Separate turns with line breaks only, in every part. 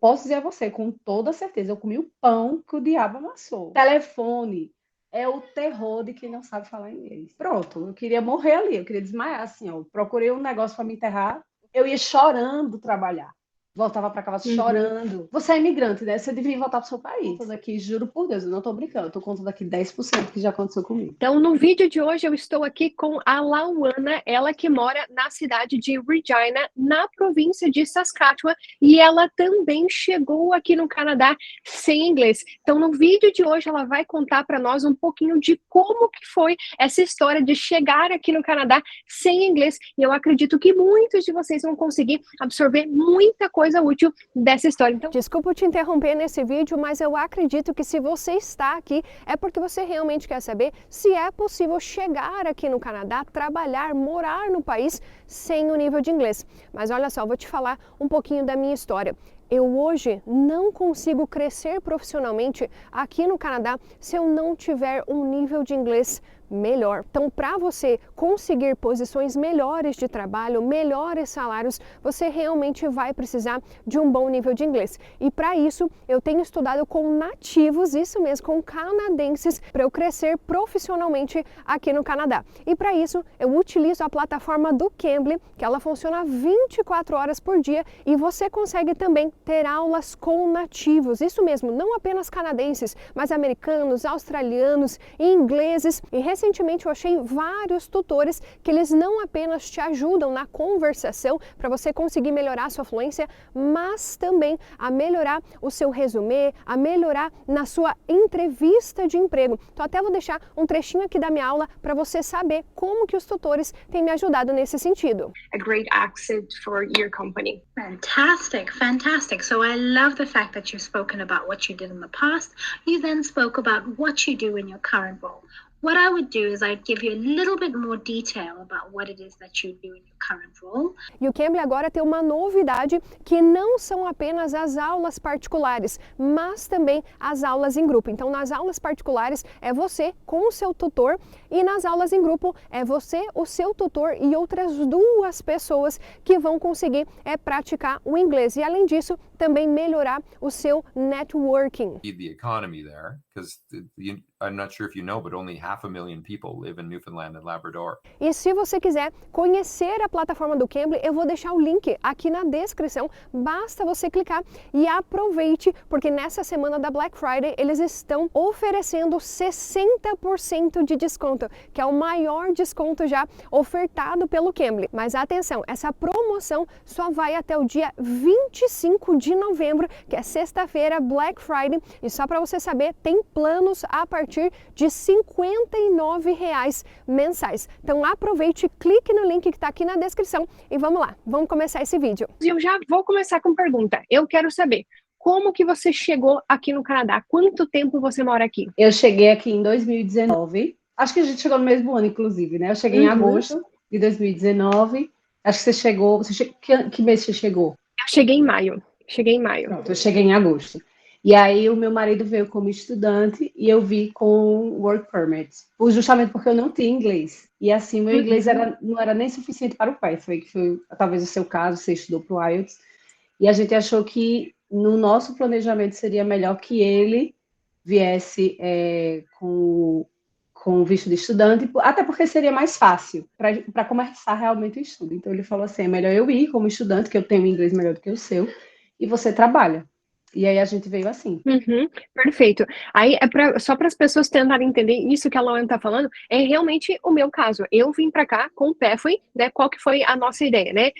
posso dizer a você, com toda certeza, eu comi o pão que o diabo amassou. Telefone é o terror de quem não sabe falar inglês. Pronto, eu queria morrer ali, eu queria desmaiar, assim, ó. Procurei um negócio para me enterrar, eu ia chorando trabalhar. Voltava para casa
Uhum.
chorando. Você é imigrante, né? Você devia voltar para o seu país. Tô daqui, juro por Deus, eu não tô brincando. Eu tô contando aqui 10% que já aconteceu comigo.
Então, no vídeo de hoje, eu estou aqui com a Lauana, ela que mora na cidade de Regina, na província de Saskatchewan, e ela também chegou aqui no Canadá sem inglês. Então, no vídeo de hoje, ela vai contar para nós um pouquinho de como que foi essa história de chegar aqui no Canadá sem inglês, e eu acredito que muitos de vocês vão conseguir absorver muita coisa útil dessa história. Então, desculpa te interromper nesse vídeo, mas eu acredito que se você está aqui, é porque você realmente quer saber se é possível chegar aqui no Canadá, trabalhar, morar no país sem o nível de inglês. Mas olha só, vou te falar um pouquinho da minha história. Eu hoje não consigo crescer profissionalmente aqui no Canadá se eu não tiver um nível de inglês melhor. Então, para você conseguir posições melhores de trabalho, melhores salários, você realmente vai precisar de um bom nível de inglês. E para isso, eu tenho estudado com nativos, isso mesmo, com canadenses, para eu crescer profissionalmente aqui no Canadá. E para isso, eu utilizo a plataforma do Cambly, que ela funciona 24 horas por dia, e você consegue também ter aulas com nativos. Isso mesmo, não apenas canadenses, mas americanos, australianos, ingleses. E recentemente eu achei vários tutores que eles não apenas te ajudam na conversação para você conseguir melhorar a sua fluência, mas também a melhorar o seu resumê, a melhorar na sua entrevista de emprego. Então até vou deixar um trechinho aqui da minha aula para você saber como que os tutores têm me ajudado nesse sentido.
A great accent for your company.
Fantastic, fantastic. So I love the fact that you've spoken about what you did in the past. You then spoke about what you do in your current role. What I would do is I'd give you a little bit more detail about what it is that you do in your current role.
E o Cambly agora tem uma novidade que não são apenas as aulas particulares, mas também as aulas em grupo. Então, nas aulas particulares é você com o seu tutor e nas aulas em grupo é você, o seu tutor e outras duas pessoas que vão conseguir praticar o inglês. E além disso, também melhorar o seu networking.
The economy there, because I'm not sure if you know, but only 500,000 people live in Newfoundland and Labrador.
E se você quiser conhecer a plataforma do Cambly, eu vou deixar o link aqui na descrição. Basta você clicar e aproveite, porque nessa semana da Black Friday eles estão oferecendo 60% de desconto, que é o maior desconto já ofertado pelo Cambly. Mas atenção, essa promoção só vai até o dia 25 de novembro, que é sexta-feira, Black Friday. E só para você saber, tem planos a partir de R$ 59 mensais. Então aproveite, clique no link que está aqui na descrição e vamos lá, vamos começar esse vídeo. Eu já vou começar com pergunta. Eu quero saber, como que você chegou aqui no Canadá? Quanto tempo você mora aqui?
Eu cheguei aqui em 2019. Acho que a gente chegou no mesmo ano, inclusive, né? Eu cheguei em agosto de 2019. Acho que você chegou... Que mês você chegou?
Eu cheguei em maio.
Pronto, eu cheguei em agosto. E aí o meu marido veio como estudante e eu vi com work permit, justamente porque eu não tinha inglês. E assim, meu inglês não era nem suficiente para o PATHWAY, que foi talvez o seu caso, você estudou para o IELTS. E a gente achou que no nosso planejamento seria melhor que ele viesse com o visto de estudante, até porque seria mais fácil para começar realmente o estudo. Então ele falou assim, é melhor eu ir como estudante, que eu tenho inglês melhor do que o seu, e você trabalha. E aí a gente veio assim.
Perfeito. Aí só para as pessoas tentarem entender isso que a Lauana está falando, é realmente o meu caso. Eu vim para cá com o PATHWAY, né? Qual que foi a nossa ideia, né?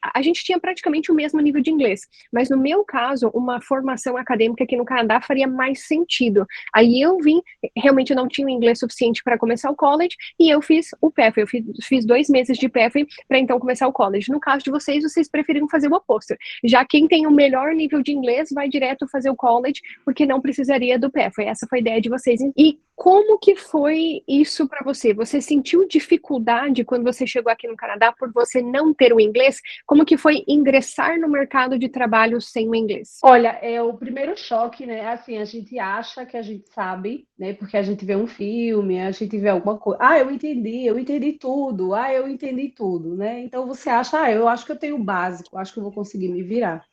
A gente tinha praticamente o mesmo nível de inglês, mas no meu caso, uma formação acadêmica aqui no Canadá faria mais sentido. Aí eu vim, realmente eu não tinha o inglês suficiente para começar o college, e eu fiz o PATHWAY. Eu fiz 2 meses de PATHWAY para então começar o college. No caso de vocês preferiram fazer o oposto. Já quem tem o melhor nível de inglês vai direto fazer o college, porque não precisaria do PATHWAY. Essa foi a ideia de vocês. E como que foi isso para você? Você sentiu dificuldade quando você chegou aqui no Canadá por você não ter o inglês? Como que foi ingressar no mercado de trabalho sem o inglês?
Olha, é o primeiro choque, né? Assim, a gente acha que a gente sabe, né? Porque a gente vê um filme, a gente vê alguma coisa. Ah, eu entendi tudo. Ah, eu entendi tudo, né? Então você acha, eu acho que eu tenho o básico, acho que eu vou conseguir me virar.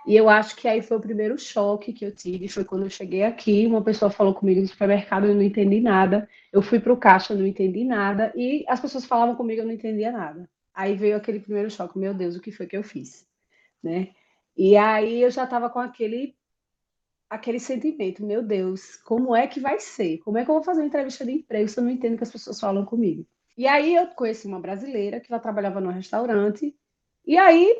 E eu acho que aí foi o primeiro choque que eu tive, foi quando eu cheguei aqui, uma pessoa falou comigo no supermercado, eu não entendi nada. Eu fui para o caixa, eu não entendi nada. E as pessoas falavam comigo, eu não entendia nada. Aí veio aquele primeiro choque, meu Deus, o que foi que eu fiz, né? E aí eu já estava com aquele sentimento, meu Deus, como é que vai ser? Como é que eu vou fazer uma entrevista de emprego se eu não entendo o que as pessoas falam comigo? E aí eu conheci uma brasileira que ela trabalhava num restaurante, e aí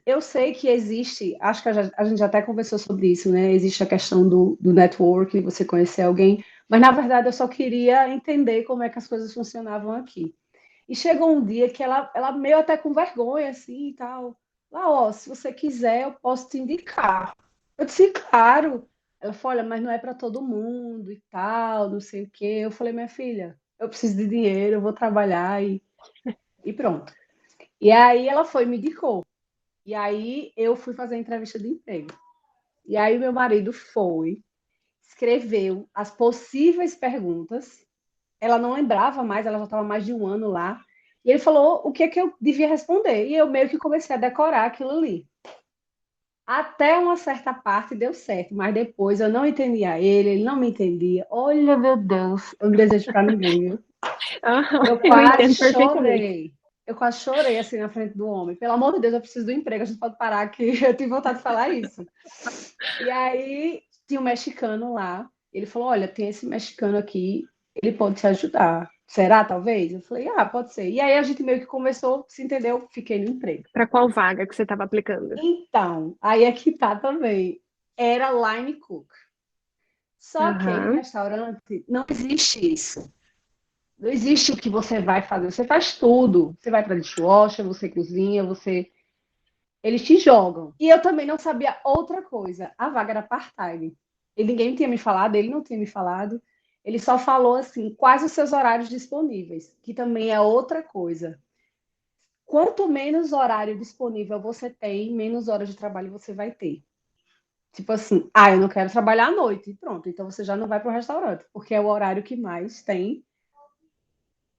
eu sei que existe, acho que a gente já até conversou sobre isso, né? Existe a questão do network, você conhecer alguém, mas na verdade eu só queria entender como é que as coisas funcionavam aqui. E chegou um dia que ela meio até com vergonha, assim, e tal. Lá, ó, se você quiser, eu posso te indicar. Eu disse, claro. Ela falou, olha, mas não é para todo mundo e tal, não sei o quê. Eu falei, minha filha, eu preciso de dinheiro, eu vou trabalhar e pronto. E aí ela foi e me indicou. E aí eu fui fazer a entrevista de emprego. E aí meu marido foi, escreveu as possíveis perguntas. Ela não lembrava mais, ela já estava mais de um ano lá. E ele falou o que é que eu devia responder. E eu meio que comecei a decorar aquilo ali. Até uma certa parte deu certo, mas depois eu não entendia ele, ele não me entendia. Olha, meu Deus, eu não desejo para ninguém, viu? Eu
Eu
quase
entendo perfeitamente.
chorei. Eu quase chorei assim na frente do homem. Pelo amor de Deus, eu preciso do emprego, a gente pode parar aqui. Eu tive vontade de falar isso. E aí tinha um mexicano lá. Ele falou: olha, tem esse mexicano aqui, ele pode te ajudar. Será, talvez? Eu falei, pode ser. E aí a gente meio que conversou, se entendeu, fiquei no emprego.
Para qual vaga que você estava aplicando?
Então, aí é que tá também. Era line cook. Só que em
Aham.
restaurante não existe isso. Não existe o que você vai fazer. Você faz tudo. Você vai para dishwasher, você cozinha, você. Eles te jogam. E eu também não sabia outra coisa. A vaga era part-time. E ninguém tinha me falado, ele não tinha me falado. Ele só falou assim, quais os seus horários disponíveis, que também é outra coisa. Quanto menos horário disponível você tem, menos horas de trabalho você vai ter. Tipo assim, eu não quero trabalhar à noite. Pronto, então você já não vai para o restaurante, porque é o horário que mais tem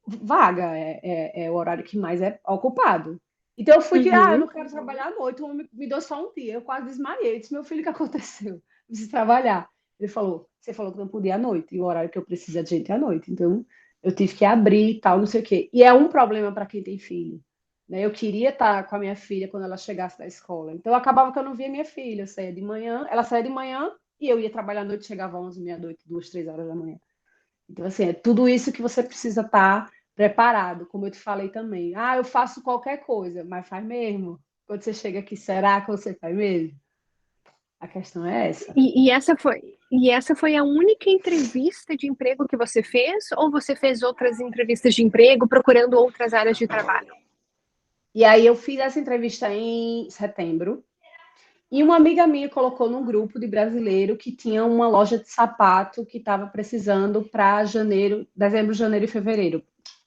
vaga, é o horário que mais é ocupado. Então eu fui que, eu
Uhum.
não quero trabalhar à noite, o homem me deu só um dia, eu quase desmaiei. Eu disse, meu filho, o que aconteceu? Eu preciso trabalhar. Ele falou, você falou que não podia à noite, e o horário que eu preciso é de gente à noite. Então eu tive que abrir e tal, não sei o quê. E é um problema para quem tem filho. Né? Eu queria estar com a minha filha quando ela chegasse da escola. Então acabava que eu não via minha filha. Eu saía de manhã, ela saía de manhã e eu ia trabalhar à noite, chegava às 11, meia-noite, 2, 3 horas da manhã. Então, assim, é tudo isso que você precisa estar preparado, como eu te falei também. Eu faço qualquer coisa, mas faz mesmo. Quando você chega aqui, será que você faz mesmo? A questão é essa.
E essa foi a única entrevista de emprego que você fez? Ou você fez outras entrevistas de emprego procurando outras áreas de trabalho?
E aí eu fiz essa entrevista em setembro, e uma amiga minha colocou num grupo de brasileiro que tinha uma loja de sapato que estava precisando para janeiro, dezembro, janeiro e fevereiro.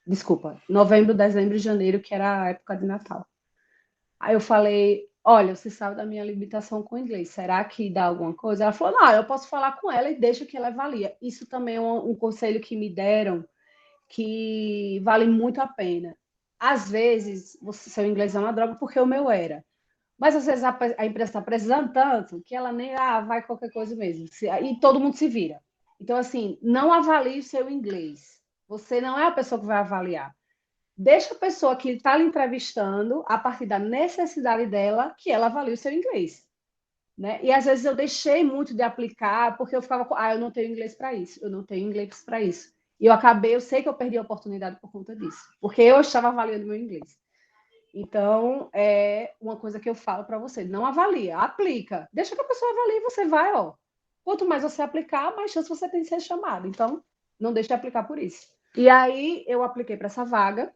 Desculpa, novembro, dezembro e janeiro, que era a época de Natal. Aí eu falei, olha, você sabe da minha limitação com o inglês, será que dá alguma coisa? Ela falou, não, eu posso falar com ela e deixa que ela avalia. Isso também é um conselho que me deram, que vale muito a pena. Às vezes, seu inglês é uma droga, porque o meu era. Mas às vezes a empresa está precisando tanto que ela nem, vai qualquer coisa mesmo. E todo mundo se vira. Então, assim, não avalie o seu inglês. Você não é a pessoa que vai avaliar. Deixa a pessoa que está lhe entrevistando, a partir da necessidade dela, que ela avalie o seu inglês. Né? E às vezes eu deixei muito de aplicar, porque eu ficava com, eu não tenho inglês para isso, eu não tenho inglês para isso. E eu sei que eu perdi a oportunidade por conta disso, porque eu estava avaliando meu inglês. Então, é uma coisa que eu falo para você, não avalia, aplica. Deixa que a pessoa avalie e você vai, ó. Quanto mais você aplicar, mais chance você tem de ser chamado. Então, não deixe de aplicar por isso. E aí, eu apliquei para essa vaga,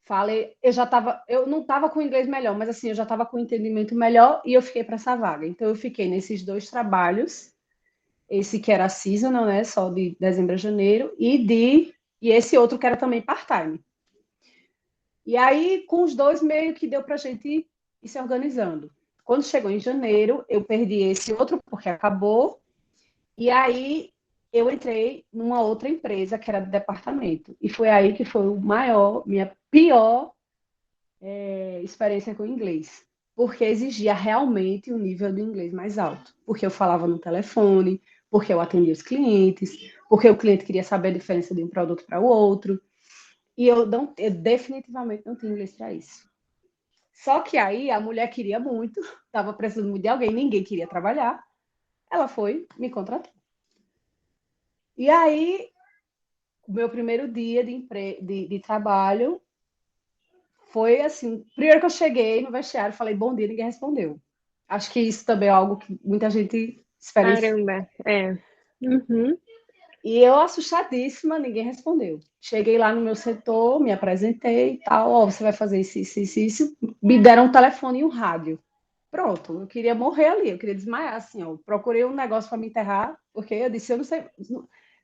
falei, eu não estava com inglês melhor, mas assim, eu já estava com entendimento melhor e eu fiquei para essa vaga. Então, eu fiquei nesses 2 trabalhos, esse que era seasonal, né, só de dezembro a janeiro, e esse outro que era também part-time. E aí, com os 2, meio que deu para a gente ir se organizando. Quando chegou em janeiro, eu perdi esse outro porque acabou, e aí eu entrei numa outra empresa que era de departamento. E foi aí que foi minha pior experiência com inglês. porque exigia realmente um nível de inglês mais alto. Porque eu falava no telefone, porque eu atendia os clientes, porque o cliente queria saber a diferença de um produto para o outro. E eu definitivamente não tinha inglês para isso. Só que aí a mulher queria muito, estava precisando muito de alguém, ninguém queria trabalhar. Ela foi, me contratou. E aí, o meu primeiro dia de trabalho foi assim, primeiro que eu cheguei no vestiário, falei bom dia, ninguém respondeu. Acho que isso também é algo que muita gente experiencia.
Caramba, é. Uhum.
E eu, assustadíssima, ninguém respondeu. Cheguei lá no meu setor, me apresentei e tal, ó, você vai fazer isso, isso, isso, isso. Me deram um telefone e um rádio. Pronto, eu queria morrer ali, eu queria desmaiar, assim, ó. Procurei um negócio para me enterrar, porque eu disse, eu não sei.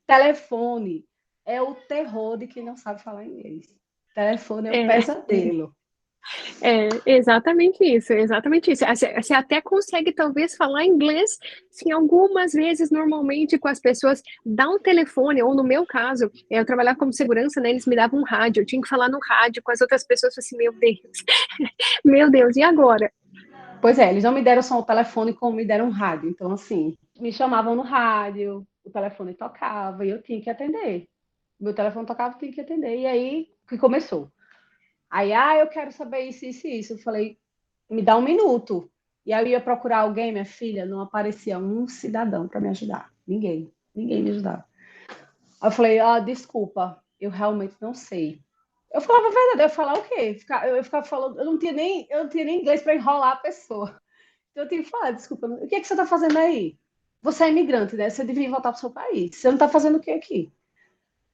Telefone é o terror de quem não sabe falar inglês. Telefone é o
É.
pesadelo.
É exatamente isso, exatamente isso. Você até consegue talvez falar inglês, sim, algumas vezes, normalmente, com as pessoas, dá um telefone, ou no meu caso, eu trabalhava como segurança, né? Eles me davam um rádio, eu tinha que falar no rádio com as outras pessoas, assim, meu Deus, meu Deus, e agora?
Pois é, eles não me deram só o telefone, como me deram um rádio. Então, assim, me chamavam no rádio, o telefone tocava e eu tinha que atender. Meu telefone tocava, eu tinha que atender. E aí que começou. Aí, eu quero saber isso, isso, isso. Eu falei, me dá um minuto. E aí eu ia procurar alguém, minha filha, não aparecia um cidadão para me ajudar. Ninguém me ajudava. Aí eu falei, desculpa, eu realmente não sei. Eu falava a verdade, eu ia falar o quê? Eu ficava falando, eu não tinha nem inglês para enrolar a pessoa. Então eu tinha que falar, desculpa, o que é que você está fazendo aí? Você é imigrante, né? Você devia voltar para o seu país. Você não está fazendo o que aqui?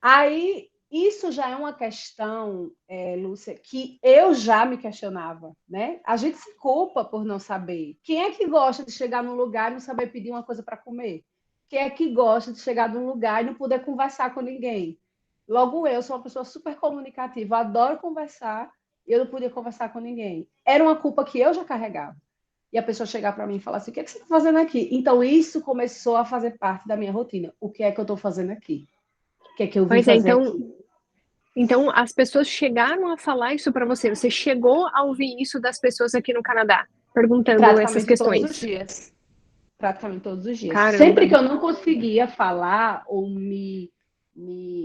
Aí, isso já é uma questão, Lúcia, que eu já me questionava, né? A gente se culpa por não saber. Quem é que gosta de chegar num lugar e não saber pedir uma coisa para comer? Quem é que gosta de chegar num lugar e não poder conversar com ninguém? Logo, eu sou uma pessoa super comunicativa, adoro conversar, e eu não podia conversar com ninguém. Era uma culpa que eu já carregava. E a pessoa chegar para mim e falar assim: o que é que você está fazendo aqui? Então, isso começou a fazer parte da minha rotina. O que é que eu estou fazendo aqui? O que é que eu vim
Pois é,
fazer aqui?
então as pessoas chegaram a falar isso para você, você chegou a ouvir isso das pessoas aqui no Canadá, perguntando essas
Praticamente todos os
questões.
dias. Praticamente todos os dias. Sempre
Caramba.
que eu não conseguia falar ou me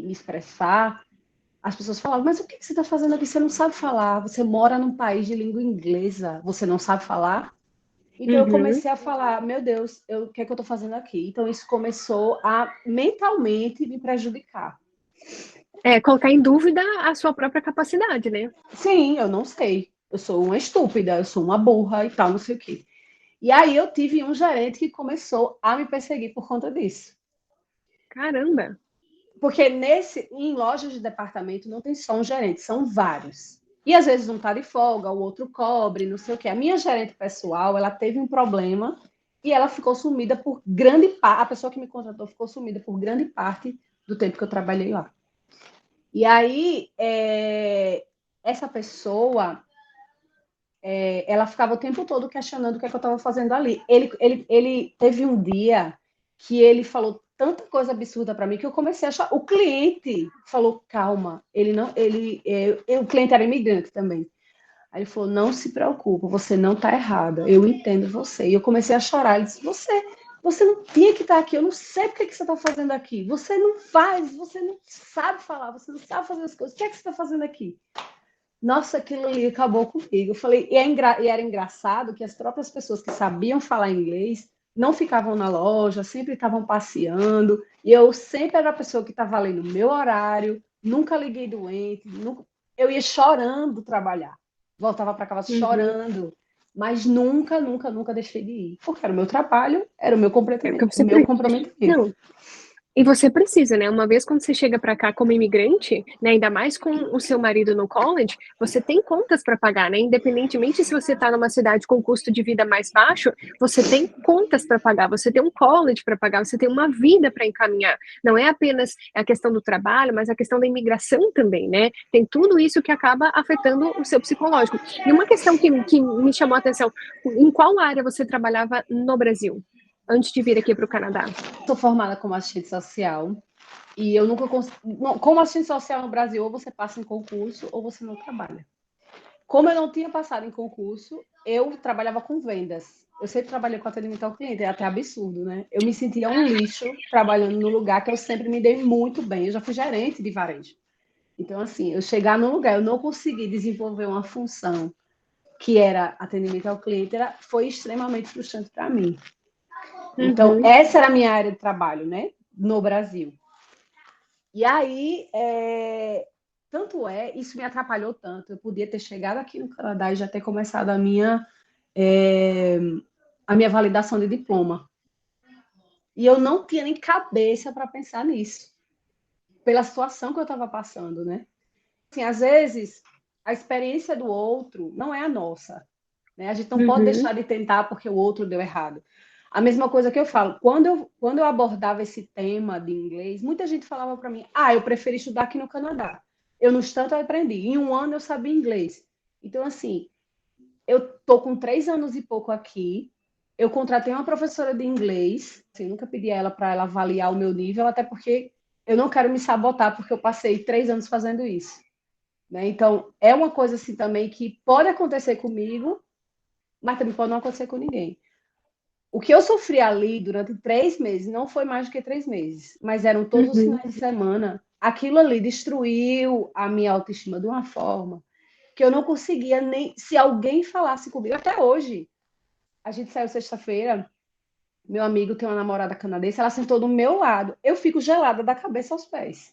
expressar, as pessoas falavam: mas o que você está fazendo aqui? Você não sabe falar. Você mora num país de língua inglesa. Você não sabe falar? Então eu
Uhum.
comecei a falar: meu Deus, o que é que eu estou fazendo aqui? Então isso começou a mentalmente me prejudicar.
Colocar em dúvida a sua própria capacidade, né?
Sim, eu não sei. Eu sou uma estúpida, eu sou uma burra e tal, não sei o quê. E aí eu tive um gerente que começou a me perseguir por conta disso.
Caramba.
Porque em lojas de departamento não tem só um gerente, são vários. E às vezes um está de folga, o outro cobre, não sei o quê. A minha gerente pessoal, ela teve um problema e ela ficou sumida por grande parte. A pessoa que me contratou ficou sumida por grande parte do tempo que eu trabalhei lá. E aí, essa pessoa, ela ficava o tempo todo questionando o que é que eu estava fazendo ali. Ele teve um dia que ele falou tanta coisa absurda para mim que eu comecei a achar. O cliente falou: calma, o cliente era imigrante também. Aí ele falou: não se preocupe, você não está errada, eu entendo você. E eu comecei a chorar. Ele disse: você não tinha que estar aqui, eu não sei porque que você está fazendo aqui. Você não faz, você não sabe falar, você não sabe fazer as coisas. O que é que você está fazendo aqui? Nossa, aquilo ali acabou comigo. Eu falei, e era engraçado que as próprias pessoas que sabiam falar inglês não ficavam na loja, sempre estavam passeando, e eu sempre era a pessoa que estava ali no meu horário, nunca liguei doente, eu ia chorando trabalhar, voltava para casa
Uhum.
chorando, mas nunca, nunca, nunca deixei de ir, porque era o meu trabalho, era o meu
É o que
comprometimento. O
você
meu
pre...
comprometimento.
Não, e você precisa, né? Uma vez quando você chega para cá como imigrante, né, ainda mais com o seu marido no college, você tem contas para pagar, né? Independentemente se você está numa cidade com custo de vida mais baixo, você tem contas para pagar, você tem um college para pagar, você tem uma vida para encaminhar. Não é apenas a questão do trabalho, mas a questão da imigração também, né? Tem tudo isso que acaba afetando o seu psicológico. E uma questão que me chamou a atenção, em qual área você trabalhava no Brasil? Antes de vir aqui para o Canadá.
Sou formada como assistente social e eu nunca consegui. Como assistente social no Brasil, ou você passa em concurso ou você não trabalha. Como eu não tinha passado em concurso, eu trabalhava com vendas. Eu sempre trabalhei com atendimento ao cliente, é até absurdo, né? Eu me sentia um lixo trabalhando no lugar que eu sempre me dei muito bem. Eu já fui gerente de varejo. Então, assim, eu chegar num lugar, eu não consegui desenvolver uma função que era atendimento ao cliente, foi extremamente frustrante para mim. Então, essa era a minha área de trabalho, né? No Brasil. E aí, isso me atrapalhou tanto. Eu podia ter chegado aqui no Canadá e já ter começado a minha validação de diploma. E eu não tinha nem cabeça para pensar nisso, pela situação que eu estava passando, né? Assim, às vezes, a experiência do outro não é a nossa, né? A gente não pode deixar de tentar porque o outro deu errado. A mesma coisa que eu falo, quando eu abordava esse tema de inglês, muita gente falava para mim, eu preferi estudar aqui no Canadá. Eu, no instante, eu aprendi. Em 1 ano, eu sabia inglês. Então, assim, eu tô com 3 anos e pouco aqui, eu contratei uma professora de inglês, assim, nunca pedi a ela para ela avaliar o meu nível, até porque eu não quero me sabotar, porque eu passei 3 anos fazendo isso, né? Então, é uma coisa assim também que pode acontecer comigo, mas também pode não acontecer com ninguém. O que eu sofri ali durante 3 meses, não foi mais do que 3 meses, mas eram todos os finais de semana, aquilo ali destruiu a minha autoestima de uma forma que eu não conseguia nem... Se alguém falasse comigo, até hoje, a gente saiu sexta-feira, meu amigo tem uma namorada canadense, ela sentou do meu lado, eu fico gelada da cabeça aos pés.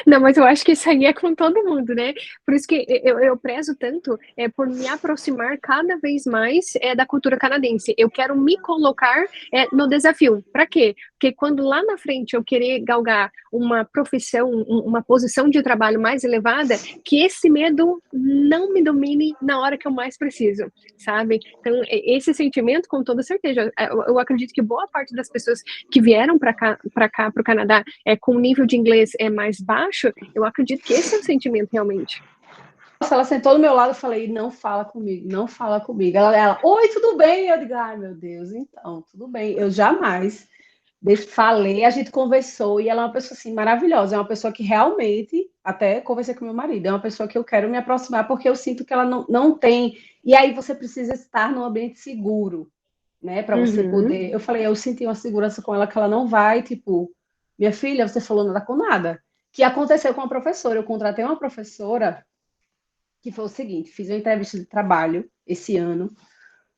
Não, mas eu acho que isso aí é com todo mundo, né? Por isso que eu prezo tanto por me aproximar cada vez mais da cultura canadense. Eu quero me colocar no desafio. Para quê? Porque quando lá na frente eu querer galgar uma profissão, uma posição de trabalho mais elevada, que esse medo não me domine na hora que eu mais preciso, sabe? Então, esse sentimento, com toda certeza, eu acredito que boa parte das pessoas que vieram para cá, para o Canadá, com nível de inglês mais baixo, eu acredito que esse é o sentimento realmente.
Nossa, ela sentou do meu lado, eu falei, não fala comigo, não fala comigo. Ela, oi, tudo bem? Eu digo, ai, meu Deus, então, tudo bem. Eu jamais falei, a gente conversou, e ela é uma pessoa, assim, maravilhosa, é uma pessoa que realmente, até conversei com meu marido, é uma pessoa que eu quero me aproximar, porque eu sinto que ela não tem, e aí você precisa estar num ambiente seguro, né, para você poder... Eu falei, eu senti uma segurança com ela, que ela não vai, tipo, minha filha, você falou nada com nada. Que aconteceu com a professora, eu contratei uma professora que foi o seguinte, fiz uma entrevista de trabalho esse ano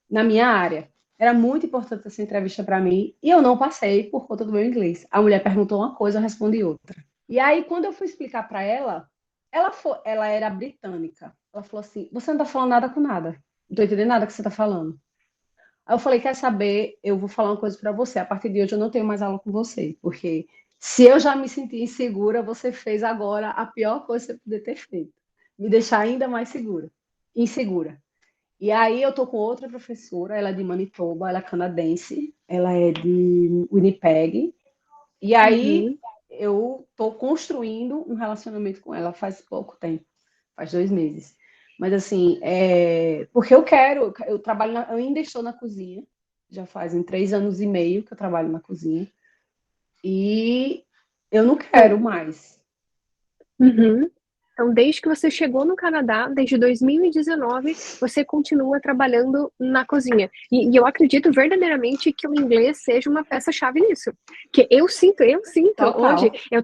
na minha área. Era muito importante essa entrevista para mim e eu não passei por conta do meu inglês. A mulher perguntou uma coisa, eu respondi outra. E aí, quando eu fui explicar para ela, ela era britânica. Ela falou assim, você não está falando nada com nada. Não estou entendendo nada que você está falando. Aí eu falei, quer saber, eu vou falar uma coisa para você. A partir de hoje eu não tenho mais aula com você, porque se eu já me senti insegura, você fez agora a pior coisa que você podia ter feito. Me deixar ainda mais insegura. E aí eu tô com outra professora, ela é de Manitoba, ela é canadense, ela é de Winnipeg. E aí eu tô construindo um relacionamento com ela faz pouco tempo, faz 2 meses. Mas assim, porque eu trabalho, eu ainda estou na cozinha, já fazem 3 anos e meio que eu trabalho na cozinha, e eu não quero mais.
Então, desde que você chegou no Canadá, desde 2019, você continua trabalhando na cozinha. E eu acredito verdadeiramente que o inglês seja uma peça-chave nisso. Que eu sinto
Total.
hoje, eu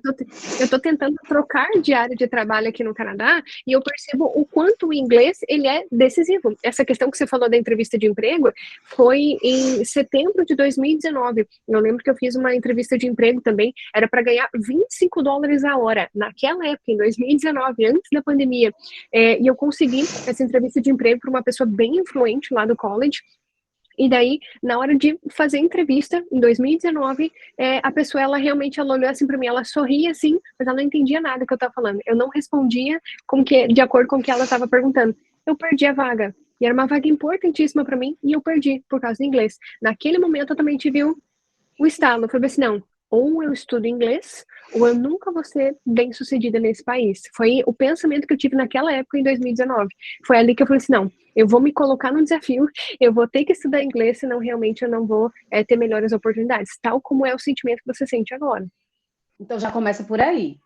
tô tentando trocar de área de trabalho aqui no Canadá e eu percebo o quanto o inglês ele é decisivo. Essa questão que você falou da entrevista de emprego foi em setembro de 2019. Eu lembro que eu fiz uma entrevista de emprego também, era para ganhar $25 a hora. Naquela época, em 2019, antes da pandemia, e eu consegui essa entrevista de emprego para uma pessoa bem influente lá do college. E daí, na hora de fazer a entrevista, em 2019, a pessoa, ela olhou assim para mim, ela sorria assim, mas ela não entendia nada que eu estava falando. Eu não respondia de acordo com o que ela estava perguntando. Eu perdi a vaga. E era uma vaga importantíssima para mim, e eu perdi por causa do inglês. Naquele momento, eu também tive o estalo. Eu falei assim, não, ou eu estudo inglês, ou eu nunca vou ser bem-sucedida nesse país. Foi o pensamento que eu tive naquela época, em 2019. Foi ali que eu falei assim, não, eu vou me colocar no desafio, eu vou ter que estudar inglês, senão realmente eu não vou ter melhores oportunidades. Tal como é o sentimento que você sente agora.
Então já começa por aí.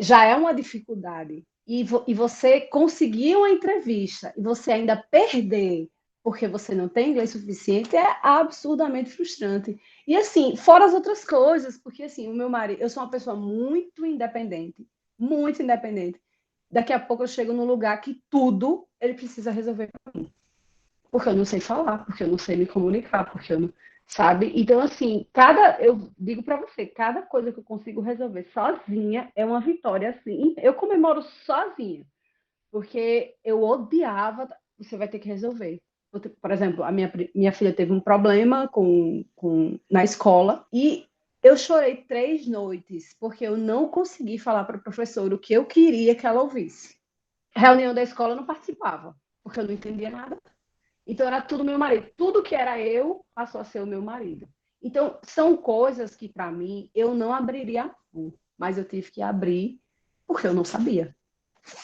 Já é uma dificuldade. e você conseguir uma entrevista e você ainda perder porque você não tem inglês suficiente é absurdamente frustrante. E assim, fora as outras coisas, porque assim, o meu marido, eu sou uma pessoa muito independente, muito independente. Daqui a pouco eu chego num lugar que tudo ele precisa resolver para mim. Porque eu não sei falar, porque eu não sei me comunicar, porque eu não, sabe? Então assim, eu digo para você, cada coisa que eu consigo resolver sozinha é uma vitória assim. Eu comemoro sozinha, porque eu odiava, você vai ter que resolver. Por exemplo, minha filha teve um problema na escola e eu chorei 3 noites porque eu não consegui falar para o professor o que eu queria que ela ouvisse. Reunião da escola eu não participava, porque eu não entendia nada. Então era tudo meu marido. Tudo que era eu passou a ser o meu marido. Então são coisas que para mim eu não abriria mão, mas eu tive que abrir porque eu não sabia.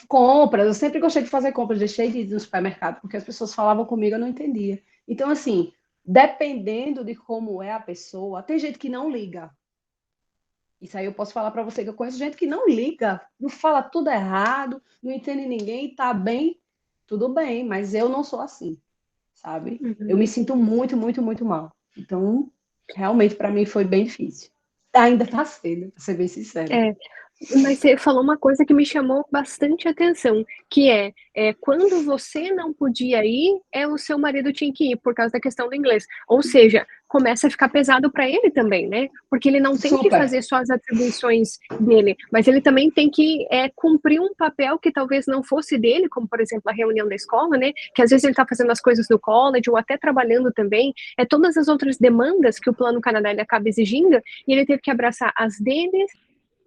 Compras, eu sempre gostei de fazer compras, deixei de ir no supermercado, porque as pessoas falavam comigo, eu não entendia. Então, assim, dependendo de como é a pessoa, tem gente que não liga. Isso aí eu posso falar para você, que eu conheço gente que não liga, não fala tudo errado, não entende ninguém, tá bem, tudo bem, mas eu não sou assim, sabe? Eu me sinto muito, muito, muito mal. Então, realmente, para mim foi bem difícil. Ainda tá cedo, pra ser bem sincero.
Mas você falou uma coisa que me chamou bastante atenção, que quando você não podia ir, o seu marido tinha que ir por causa da questão do inglês. Ou seja, começa a ficar pesado para ele também, né? Porque ele não tem que fazer só as atribuições dele, mas ele também tem que cumprir um papel que talvez não fosse dele, como por exemplo a reunião da escola, né? Que às vezes ele está fazendo as coisas do college ou até trabalhando também. Todas as outras demandas que o Plano Canadá ele acaba exigindo, e ele teve que abraçar as dele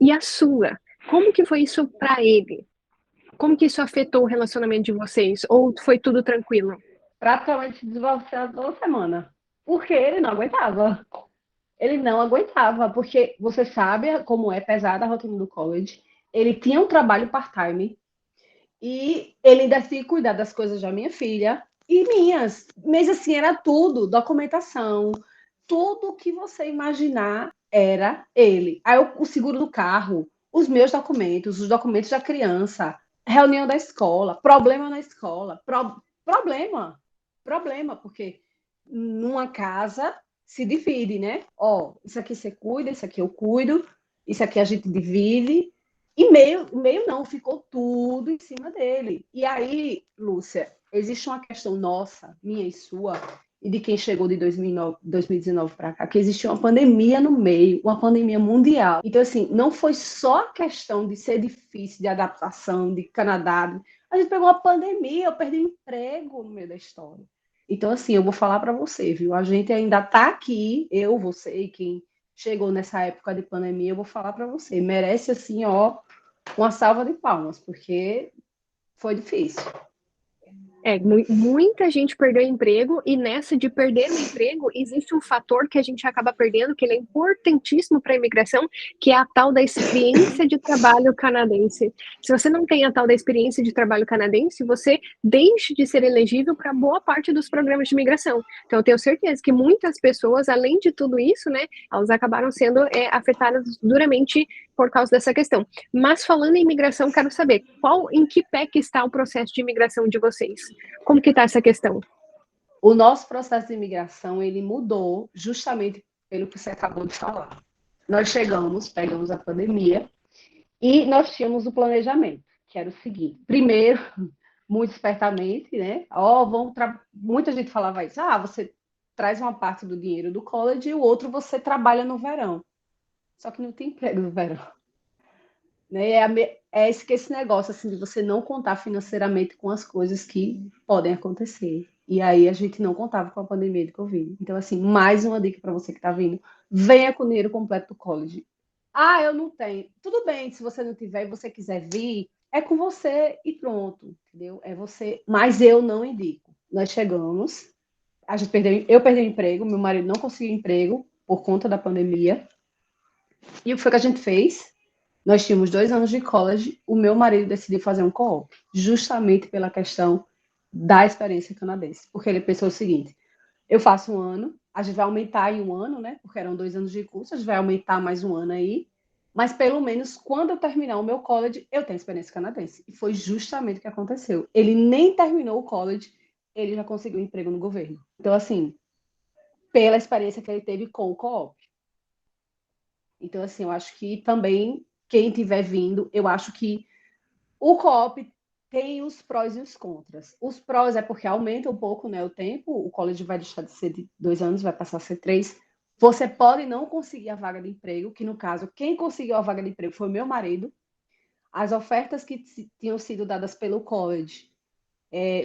e a sua. Como que foi isso para ele? Como que isso afetou o relacionamento de vocês? Ou foi tudo tranquilo?
Praticamente divorciado toda semana. Porque ele não aguentava. Ele não aguentava, porque você sabe como é pesada a rotina do college. Ele tinha um trabalho part-time e ele ainda tinha que cuidar das coisas da minha filha e minhas. Mas assim, era tudo, documentação, tudo que você imaginar era ele. Aí o seguro do carro, os meus documentos, os documentos da criança, reunião da escola, problema na escola, problema, porque numa casa se divide, né? Ó, isso aqui você cuida, isso aqui eu cuido, isso aqui a gente divide. E meio não, ficou tudo em cima dele. E aí, Lúcia, existe uma questão nossa, minha e sua, e de quem chegou de 2019 para cá, que existe uma pandemia no meio, uma pandemia mundial. Então, assim, não foi só a questão de ser difícil, de adaptação, de Canadá. A gente pegou uma pandemia, eu perdi o emprego no meio da história. Então, assim, eu vou falar para você, viu? A gente ainda está aqui, eu, você e quem chegou nessa época de pandemia, eu vou falar para você. Merece, assim, ó, uma salva de palmas, porque foi difícil.
Muita gente perdeu emprego, e nessa de perder o emprego, existe um fator que a gente acaba perdendo, que ele é importantíssimo para a imigração, que é a tal da experiência de trabalho canadense. Se você não tem a tal da experiência de trabalho canadense, você deixa de ser elegível para boa parte dos programas de imigração. Então, eu tenho certeza que muitas pessoas, além de tudo isso, né, elas acabaram sendo afetadas duramente por causa dessa questão. Mas falando em imigração, quero saber em que pé que está o processo de imigração de vocês? Como que está essa questão?
O nosso processo de imigração, ele mudou justamente pelo que você acabou de falar. Nós pegamos a pandemia e nós tínhamos o planejamento, que era o seguinte. Primeiro, muito espertamente, né? Muita gente falava isso. Você traz uma parte do dinheiro do college e o outro você trabalha no verão. Só que não tem emprego no verão. Né? Esse negócio assim, de você não contar financeiramente com as coisas que podem acontecer. E aí a gente não contava com a pandemia de Covid. Então, assim, mais uma dica para você que está vindo. Venha com o dinheiro completo do college. Eu não tenho. Tudo bem, se você não tiver e você quiser vir, é com você e pronto, entendeu? É você. Mas eu não indico. Nós chegamos, eu perdi o emprego, meu marido não conseguiu emprego por conta da pandemia. E o que foi que a gente fez? Nós tínhamos 2 anos de college, o meu marido decidiu fazer um co-op, justamente pela questão da experiência canadense. Porque ele pensou o seguinte, eu faço 1 ano, a gente vai aumentar em 1 ano, né? Porque eram 2 anos de curso, a gente vai aumentar mais 1 ano aí, mas pelo menos quando eu terminar o meu college, eu tenho experiência canadense. E foi justamente o que aconteceu. Ele nem terminou o college, ele já conseguiu um emprego no governo. Então, assim, pela experiência que ele teve com o co-op. Então, assim, eu acho que também, quem estiver vindo, eu acho que o co-op tem os prós e os contras. Os prós é porque aumenta um pouco, né, o tempo, o college vai deixar de ser de 2 anos, vai passar a ser 3. Você pode não conseguir a vaga de emprego, que no caso, quem conseguiu a vaga de emprego foi meu marido. As ofertas que tinham sido dadas pelo college,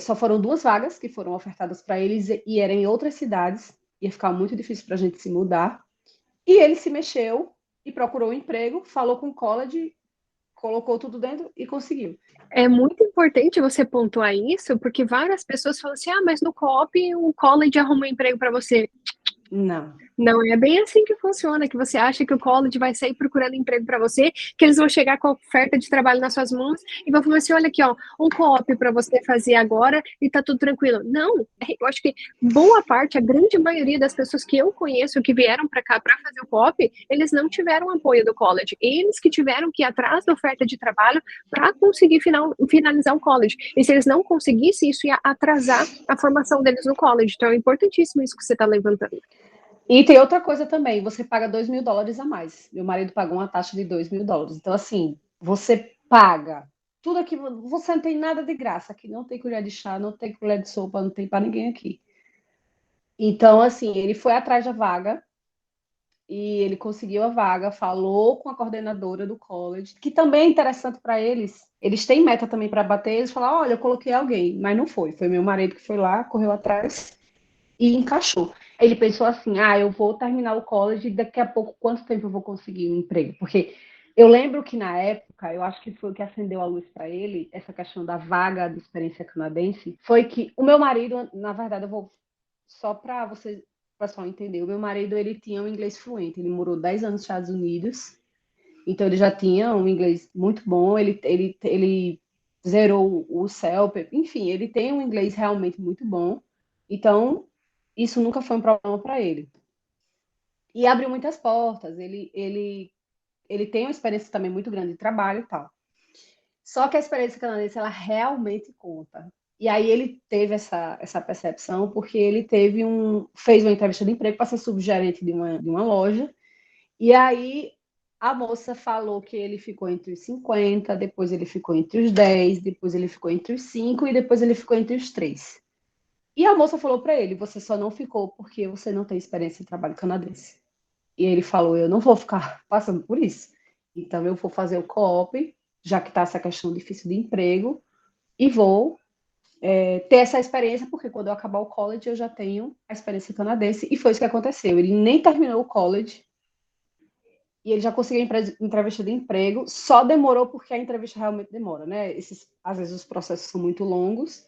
só foram 2 vagas que foram ofertadas para eles e eram em outras cidades. Ia ficar muito difícil para a gente se mudar. E ele se mexeu e procurou um emprego, falou com o college, colocou tudo dentro e conseguiu.
É muito importante você pontuar isso, porque várias pessoas falam assim, mas no co-op o college arruma um emprego para você.
Não.
Não é bem assim que funciona, que você acha que o college vai sair procurando emprego para você, que eles vão chegar com a oferta de trabalho nas suas mãos e vão falar assim, olha aqui, ó, um co-op para você fazer agora e tá tudo tranquilo. Não, eu acho que boa parte, a grande maioria das pessoas que eu conheço que vieram para cá para fazer o co-op, eles não tiveram apoio do college. Eles que tiveram que ir atrás da oferta de trabalho para conseguir finalizar o college. E se eles não conseguissem, isso ia atrasar a formação deles no college. Então é importantíssimo isso que você está levantando.
E tem outra coisa também, você paga $2.000 a mais. Meu marido pagou uma taxa de $2.000. Então, assim, você paga tudo aqui, você não tem nada de graça. Aqui não tem colher de chá, não tem colher de sopa, não tem para ninguém aqui. Então, assim, ele foi atrás da vaga e ele conseguiu a vaga, falou com a coordenadora do college, que também é interessante para eles. Eles têm meta também para bater, eles falaram, olha, eu coloquei alguém, mas não foi. Foi meu marido que foi lá, correu atrás e encaixou. Ele pensou assim, eu vou terminar o college e daqui a pouco, quanto tempo eu vou conseguir um emprego? Porque eu lembro que na época, eu acho que foi o que acendeu a luz para ele, essa questão da vaga de experiência canadense, foi que o meu marido, na verdade, eu vou só para você, pessoal, entender, o meu marido, ele tinha um inglês fluente, ele morou 10 anos nos Estados Unidos, então ele já tinha um inglês muito bom, ele zerou o CELP, enfim, ele tem um inglês realmente muito bom, então isso nunca foi um problema para ele. E abriu muitas portas, ele tem uma experiência também muito grande de trabalho e tal. Só que a experiência canadense, ela realmente conta. E aí ele teve essa percepção porque ele fez uma entrevista de emprego para ser subgerente de uma loja, e aí a moça falou que ele ficou entre os 50, depois ele ficou entre os 10, depois ele ficou entre os 5 e depois ele ficou entre os 3. E a moça falou para ele, você só não ficou porque você não tem experiência em trabalho canadense. E ele falou, eu não vou ficar passando por isso. Então eu vou fazer o co-op, já que está essa questão difícil de emprego, e vou ter essa experiência, porque quando eu acabar o college eu já tenho a experiência canadense, e foi isso que aconteceu. Ele nem terminou o college, e ele já conseguiu entrevista de emprego, só demorou porque a entrevista realmente demora, né? Às vezes os processos são muito longos,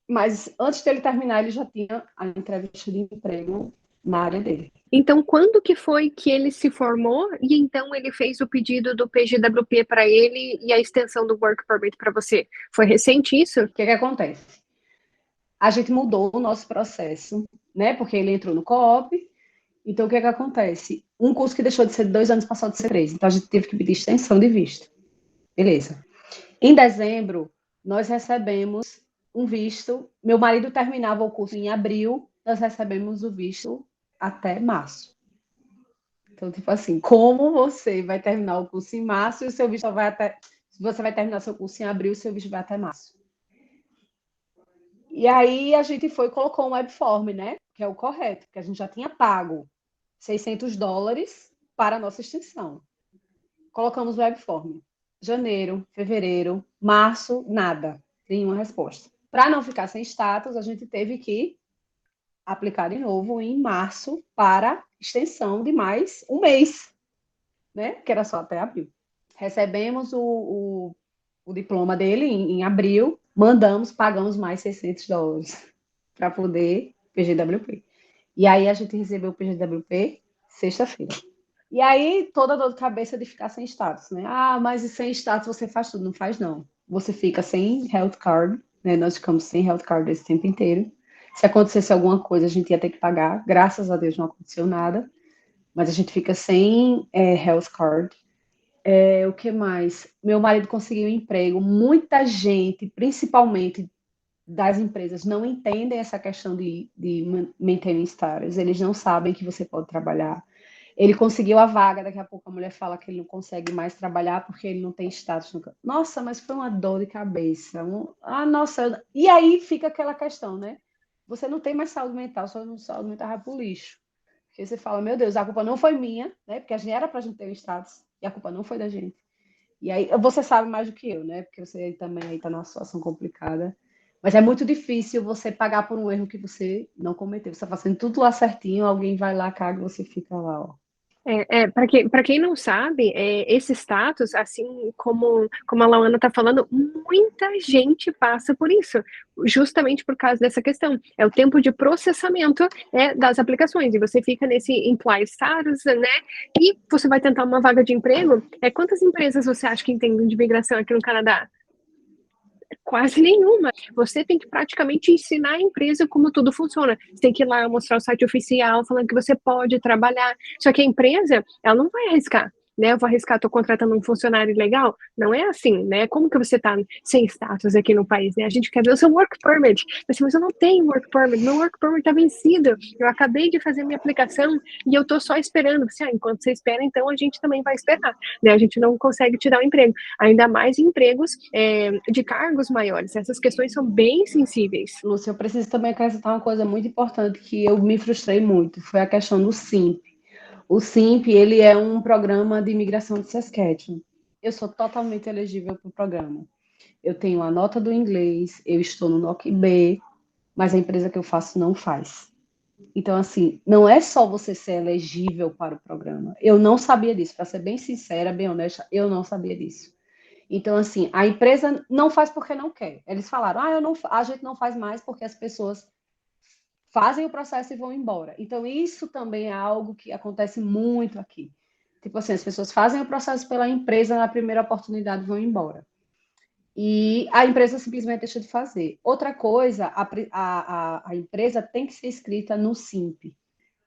mas antes dele terminar, ele já tinha a entrevista de emprego na área dele.
Então, quando que foi que ele se formou e então ele fez o pedido do PGWP para ele e a extensão do Work Permit para você? Foi recente isso?
O que acontece? A gente mudou o nosso processo, né? Porque ele entrou no co-op. Então, o que acontece? Um curso que deixou de ser 2 anos passou a ser 3. Então, a gente teve que pedir extensão de visto. Beleza. Em dezembro, nós recebemos um visto. Meu marido terminava o curso em abril, nós recebemos o visto até março. Então, tipo assim, como você vai terminar o curso em março e o seu visto vai até... Você vai terminar seu curso em abril e o seu visto vai até março. E aí a gente foi e colocou um webform, né? Que é o correto, porque a gente já tinha pago $600 para a nossa extensão. Colocamos o webform. Janeiro, fevereiro, março, nada. Nenhuma resposta. Para não ficar sem status, a gente teve que aplicar de novo em março para extensão de mais um mês, né? Que era só até abril. Recebemos o diploma dele em abril, mandamos, pagamos mais $600 para poder PGWP. E aí a gente recebeu o PGWP sexta-feira. E aí toda dor de cabeça de ficar sem status, né? Mas sem status você faz tudo. Não faz, não. Você fica sem health card, né? Nós ficamos sem health card esse tempo inteiro. Se acontecesse alguma coisa, a gente ia ter que pagar. Graças a Deus não aconteceu nada. mas a gente fica sem health card. O que mais? Meu marido conseguiu um emprego. Muita gente, principalmente das empresas, não entendem essa questão de maintenance status. Eles não sabem que você pode trabalhar. Ele conseguiu a vaga, daqui a pouco a mulher fala que ele não consegue mais trabalhar porque ele não tem status. Nossa, mas foi uma dor de cabeça. Nossa. E aí fica aquela questão, né? Você não tem mais saúde mental, sua saúde mental vai pro lixo. Porque você fala, meu Deus, a culpa não foi minha, né? Porque a gente era pra gente ter um status e a culpa não foi da gente. E aí você sabe mais do que eu, né? Porque você também aí tá numa situação complicada. Mas é muito difícil você pagar por um erro que você não cometeu. Você tá fazendo tudo lá certinho, alguém vai lá, caga e você fica lá, ó.
Para quem não sabe, esse status, assim como a Lauana está falando, muita gente passa por isso, justamente por causa dessa questão. É o tempo de processamento das aplicações, e você fica nesse implied status, né? E você vai tentar uma vaga de emprego. Quantas empresas você acha que entendem de migração aqui no Canadá? Quase nenhuma. Você tem que praticamente ensinar a empresa como tudo funciona. Você tem que ir lá mostrar o site oficial, falando que você pode trabalhar. Só que a empresa, ela não vai arriscar, né? Eu vou arriscar, estou contratando um funcionário legal. Não é assim, né? Como que você está sem status aqui no país, né? A gente quer ver o seu work permit. Mas eu não tenho work permit. Meu work permit está vencido. Eu acabei de fazer minha aplicação e eu estou só esperando. Enquanto você espera, então a gente também vai esperar, né? A gente não consegue te dar um emprego. Ainda mais empregos de cargos maiores. Essas questões são bem sensíveis.
Lúcia, eu preciso também acrescentar uma coisa muito importante que eu me frustrei muito, foi a questão do SIMP. O SIMP, ele é um programa de imigração de Saskatchewan. Eu sou totalmente elegível para o programa. Eu tenho a nota do inglês, eu estou no NOC-B, mas a empresa que eu faço não faz. Então, assim, não é só você ser elegível para o programa. Eu não sabia disso, para ser bem sincera, bem honesta, eu não sabia disso. Então, assim, a empresa não faz porque não quer. Eles falaram, a gente não faz mais porque as pessoas fazem o processo e vão embora. Então, isso também é algo que acontece muito aqui. Tipo assim, as pessoas fazem o processo pela empresa, na primeira oportunidade vão embora. E a empresa simplesmente deixa de fazer. Outra coisa, a empresa tem que ser inscrita no SIMP.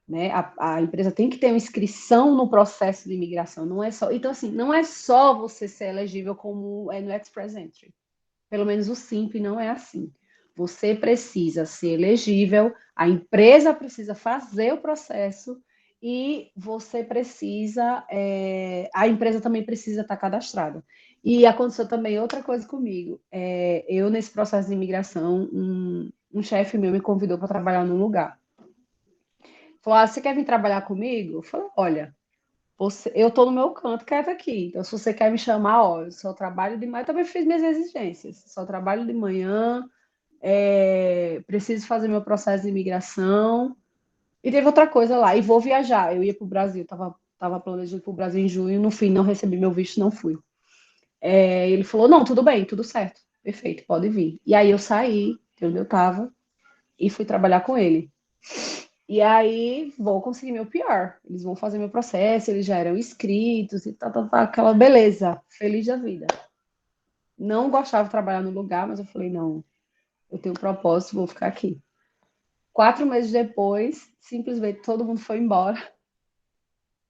Né? A empresa tem que ter uma inscrição no processo de imigração, não é só. Então, assim, não é só você ser elegível como é no Express Entry. Pelo menos o SIMP não é assim. Você precisa ser elegível, a empresa precisa fazer o processo e você precisa, a empresa também precisa estar cadastrada. E aconteceu também outra coisa comigo. Eu, nesse processo de imigração, um chefe meu me convidou para trabalhar num lugar. Falou, você quer vir trabalhar comigo? Eu falei, olha, eu estou no meu canto quieto aqui. Então, se você quer me chamar, ó, eu só trabalho de manhã. Eu também fiz minhas exigências. Só trabalho de manhã, preciso fazer meu processo de imigração. E teve outra coisa lá, e vou viajar. Eu ia para o Brasil, estava planejando ir para o Brasil em junho, no fim não recebi meu visto, não fui. Ele falou, não, tudo bem, tudo certo. Perfeito, pode vir. E aí eu saí de onde eu estava e fui trabalhar com ele. E aí vou conseguir meu PR. Eles vão fazer meu processo, eles já eram inscritos e aquela beleza, feliz da vida. Não gostava de trabalhar no lugar, mas eu falei, não, eu tenho um propósito, vou ficar aqui. 4 meses depois, simplesmente todo mundo foi embora.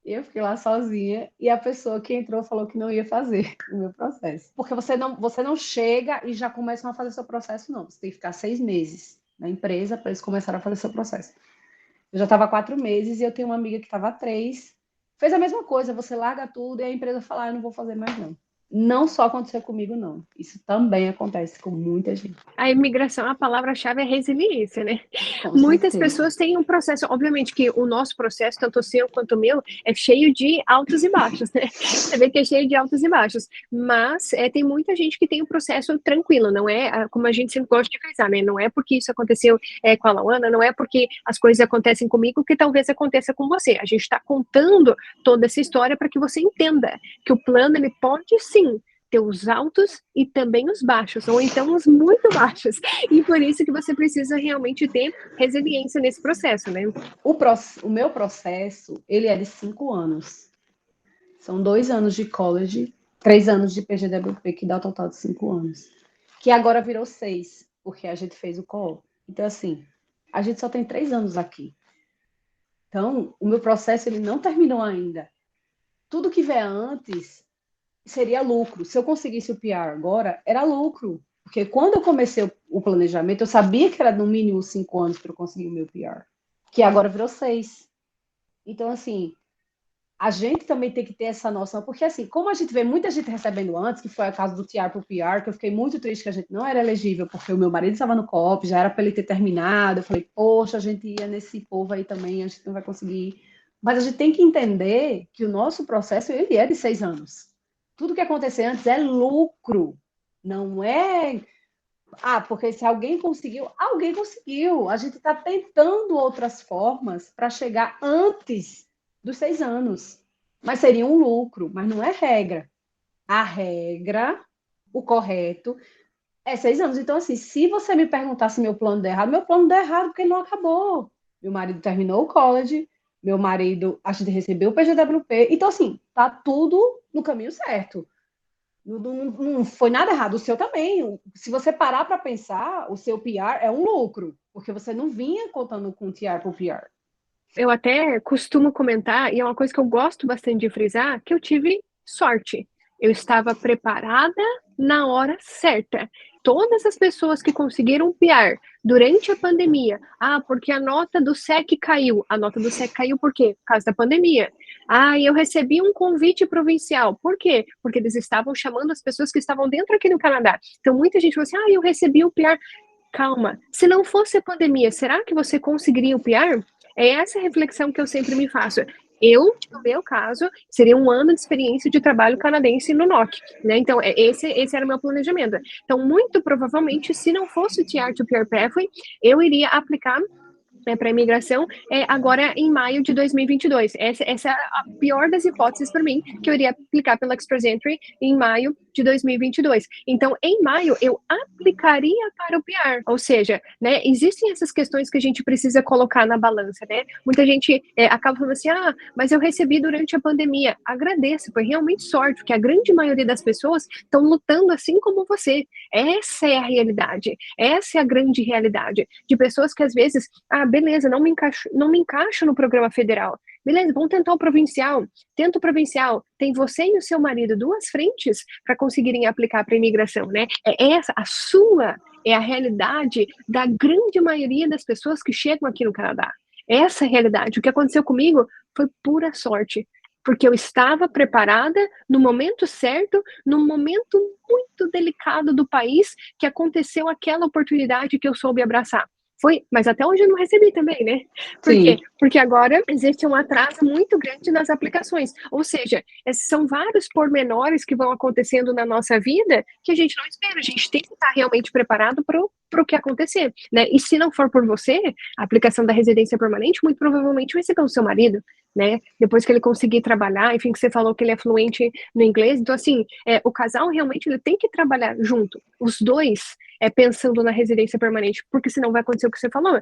E eu fiquei lá sozinha e a pessoa que entrou falou que não ia fazer o meu processo. Porque você não chega e já começam a fazer seu processo, não. Você tem que ficar 6 meses na empresa para eles começarem a fazer seu processo. Eu já estava 4 meses e eu tenho uma amiga que estava 3. Fez a mesma coisa, você larga tudo e a empresa fala, eu não vou fazer mais não. Não só aconteceu comigo, não. Isso também acontece com muita gente.
A imigração, a palavra-chave é resiliência, né?
Com
Muitas
certeza.
pessoas têm um processo, obviamente que o nosso processo, tanto o seu quanto o meu, é cheio de altos e baixos, né? Você vê que é cheio de altos e baixos, mas tem muita gente que tem um processo tranquilo, não é como a gente sempre gosta de frisar, né? Não é porque isso aconteceu com a Lauana, não é porque as coisas acontecem comigo que talvez aconteça com você. A gente está contando toda essa história para que você entenda que o plano, ele pode sim ter os altos e também os baixos, ou então os muito baixos. E por isso que você precisa realmente ter resiliência nesse processo, né?
O meu processo, ele é de 5 anos. São 2 anos de college, 3 anos de PGWP, que dá o total de 5 anos. Que agora virou 6, porque a gente fez o co-op. Então, assim, a gente só tem 3 anos aqui. Então, o meu processo ele não terminou ainda. Tudo que vier antes seria lucro. Se eu conseguisse o PR agora, era lucro. Porque quando eu comecei o planejamento, eu sabia que era no mínimo 5 anos para eu conseguir o meu PR, que agora virou 6. Então, assim, a gente também tem que ter essa noção, porque assim, como a gente vê muita gente recebendo antes, que foi a caso do TR pro PR, que eu fiquei muito triste que a gente não era elegível, porque o meu marido estava no COP, já era para ele ter terminado, eu falei, poxa, a gente ia nesse povo aí também, a gente não vai conseguir. Mas a gente tem que entender que o nosso processo, ele é de 6 anos. Tudo que acontecer antes é lucro, não é... porque se alguém conseguiu, alguém conseguiu. A gente está tentando outras formas para chegar antes dos 6 anos. Mas seria um lucro, mas não é regra. A regra, o correto, é 6 anos. Então, assim, se você me perguntar se meu plano deu errado, meu plano deu errado porque ele não acabou. Meu marido terminou o college, meu marido, a gente recebeu o PGWP. Então, assim, tá tudo no caminho certo. Não foi nada errado. O seu também. Se você parar para pensar, o seu PR é um lucro, porque você não vinha contando com TR por PR.
Eu até costumo comentar, e é uma coisa que eu gosto bastante de frisar, que eu tive sorte. Eu estava preparada na hora certa. Todas as pessoas que conseguiram PR durante a pandemia, porque a nota do SEC caiu. A nota do SEC caiu por quê? Por causa da pandemia. Eu recebi um convite provincial. Por quê? Porque eles estavam chamando as pessoas que estavam dentro aqui no Canadá. Então, muita gente falou assim, eu recebi o PR. Calma, se não fosse a pandemia, será que você conseguiria o PR? É essa reflexão que eu sempre me faço. Eu, no meu caso, seria 1 ano de experiência de trabalho canadense no NOC, né? Então, esse era o meu planejamento. Então, muito provavelmente, se não fosse o TR to PR Pathway, eu iria aplicar para a imigração agora em maio de 2022. Essa é a pior das hipóteses para mim, que eu iria aplicar pela Express Entry em maio de 2022. Então, em maio, eu aplicaria para o PR. Ou seja, né, existem essas questões que a gente precisa colocar na balança, né? Muita gente acaba falando assim, mas eu recebi durante a pandemia. Agradeço, foi realmente sorte, porque a grande maioria das pessoas estão lutando assim como você. Essa é a realidade. Essa é a grande realidade. De pessoas que às vezes, beleza, não me encaixo no programa federal. Beleza, vamos tentar o provincial. Tenta o provincial. Tem você e o seu marido 2 frentes para conseguirem aplicar para a imigração, né? Essa, a sua é a realidade da grande maioria das pessoas que chegam aqui no Canadá. Essa é a realidade. O que aconteceu comigo foi pura sorte, porque eu estava preparada no momento certo, num momento muito delicado do país, que aconteceu aquela oportunidade que eu soube abraçar. Mas até hoje eu não recebi também, né? Por quê? Porque agora existe um atraso muito grande nas aplicações. Ou seja, esses são vários pormenores que vão acontecendo na nossa vida que a gente não espera. A gente tem que estar realmente preparado para o que acontecer, né? E se não for por você, a aplicação da residência permanente muito provavelmente vai ser pelo seu marido, né? Depois que ele conseguir trabalhar, enfim, que você falou que ele é fluente no inglês. Então, assim, o casal realmente ele tem que trabalhar junto. Os dois pensando na residência permanente, porque senão vai acontecer o que você falou.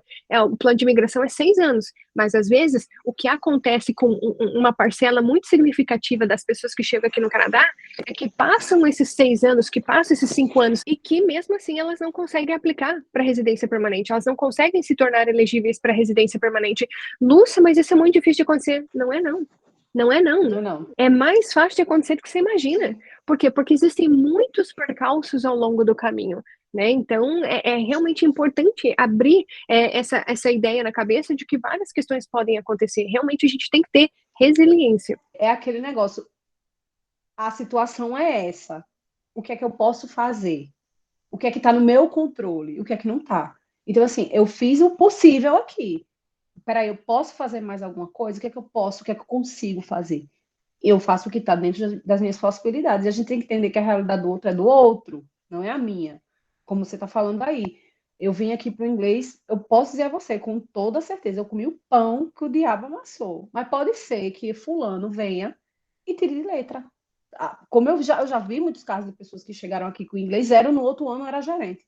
O plano de imigração é 6 anos, mas às vezes o que acontece com uma parcela muito significativa das pessoas que chegam aqui no Canadá é que passam esses 6 anos, que passam esses 5 anos, e que mesmo assim elas não conseguem aplicar para residência permanente, elas não conseguem se tornar elegíveis para residência permanente. Lúcia, mas isso é muito difícil de acontecer. Não é não. Não é não.
Não.
É mais fácil de acontecer do que você imagina. Por quê? Porque existem muitos percalços ao longo do caminho. Né? Então, é realmente importante abrir essa ideia na cabeça de que várias questões podem acontecer. Realmente, a gente tem que ter resiliência.
É aquele negócio, a situação é essa. O que é que eu posso fazer? O que é que está no meu controle? O que é que não está? Então, assim, eu fiz o possível aqui. Peraí, eu posso fazer mais alguma coisa? O que é que eu posso? O que é que eu consigo fazer? Eu faço o que está dentro das minhas possibilidades. E a gente tem que entender que a realidade do outro é do outro, não é a minha. Como você está falando aí. Eu vim aqui para o inglês, eu posso dizer a você, com toda certeza, eu comi o pão que o diabo amassou. Mas pode ser que fulano venha e tire de letra. Como eu já vi muitos casos de pessoas que chegaram aqui com o inglês zero, no outro ano era gerente.